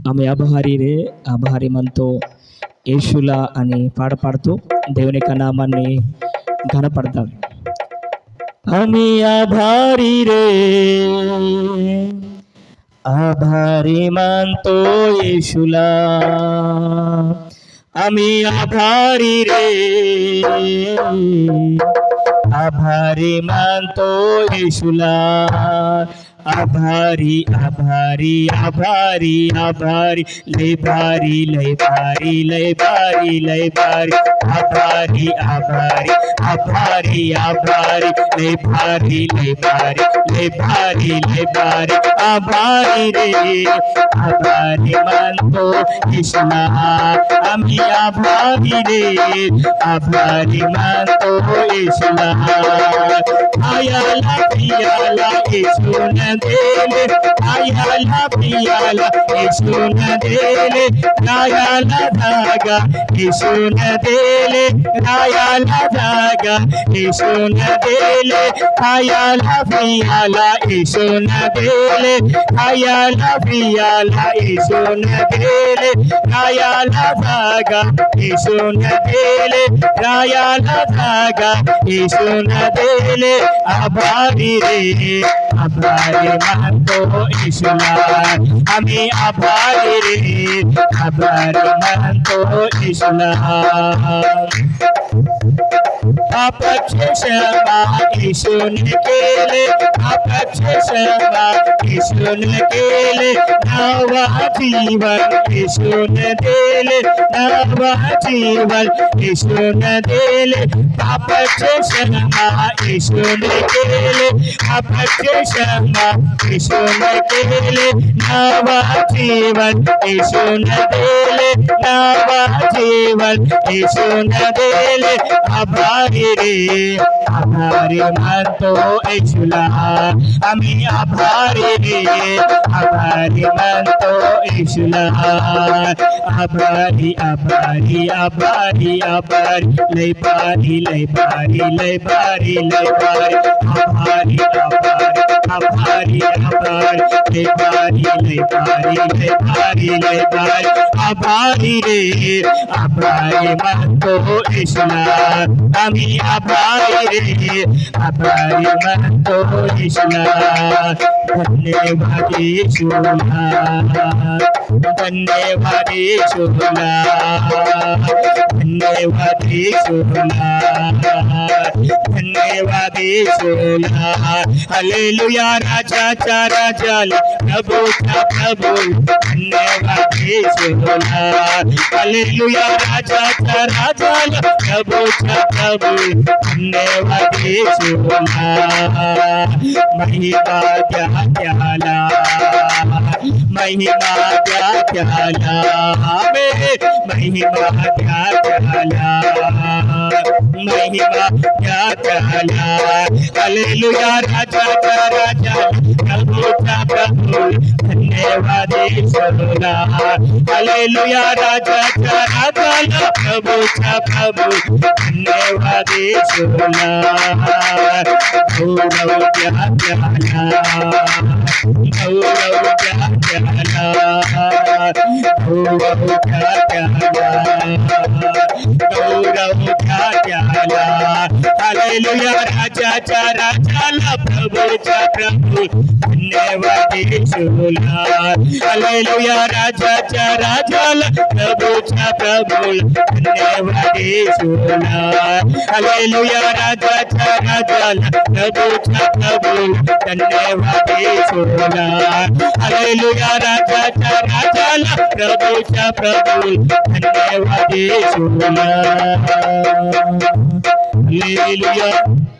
ఆమె అపహారి రే అపహారి మనతో యేషులా అని పాట పాడుతూ దేవుని యొక్క నామాన్ని ఘనపడతాం. আমি আভারি রে আভারি মানতো యేషులా আমি আভারি রে আভারি মানতো యేషులా আভারি আভারি আভারি আভারি লই ভারি লই ভারি লই ভারি লই ভারি আভারি আভারি আভারি আভারি লই ভারি লই ভারি লই ভারি লই ভারি আভারি রে আভারি মানতো యేషులా আমি আভারি রে আভারি মানতো యేషুলা আয়ালা পিয়ালা యేషునా দেলে আয়ালা পিয়ালা యేషుনা দেলে রায়ালা ধাগা యేషুনা দেলে রায়ালা ধাগা యేషুনা দেলে আয়ালা পিয়ালা యేషুনা দেলে আয়ালা পিয়ালা యేషুনা দেলে রায়ালা ধাগা యేషুনা দেলে রায়ালা ধাগা యేషুনা দেলে আভারি রে আভারি মানতো యేషুলা আমি আভারি রে আভারি মানতো యేషুলা আপক্ষমা యేషుని কেলে আপক্ষমা యేషుని কেলে নवा জীবন యేషుని দেলে নवा জীবন యేషుని দেলে আপক্ষমা యేషুని কেলে আপক্ষমা యేషুని কেলে নवा জীবন యేషుని দেলে নवा জীবন యేషুনি দেলে আভারি রে আভারি মানতো యేషুলা আমি আভারি রে আভারি মানতো యేషুলা আভারি আভারি আভারি আভারি লই ভারি লই ভারি লই ভারি লই ভারি আভারি আভারি আভারি আভারি লই ভারি লই ভারি লই ভারি লই ভারি আভারি রে আভারি মানতো యేషুলা আমি আভারি রে আভারি মানতো యేషুলা ধন্যবাদ యేషুলা ধন্যবাদ యేషুলা ধন্যবাদ యేషুলা ধন্যবাদ యేషুলা হালেলুয়া রাজা चा রাজা প্রভু चा প্রভু ধন্যবাদ యేషুলা হালেলুয়া রাজা चा রাজা প্রভু चा प्रभु धन्यवाद యేషులా महिमा त्याला महिमा त्याला महिमा त्याला महिमा त्याला हालेलुया राजा चा राजा प्रभु चा प्रभु धन्यवाद యేషులా हालेलुया राजा चा राजा प्रभु चा प्रभु धन्यवाद యేషులా गौरव त्याला गौरव त्याला गौरव त्याला गौरव त्याला हालेलुया राजा चा राजा प्रभु चा प्रभु धन्यवाद యేషులా हालेलुया राजा चा राजा प्रभु चा प्रभु धन्यवाद యేషులా हालेलुया राजा चा राजा प्रभु चा प्रभु धन्यवाद యేషులా हालेलुया राजा चा राजा प्रभु चा प्रभु धन्यवाद యేషులా हालेलुया।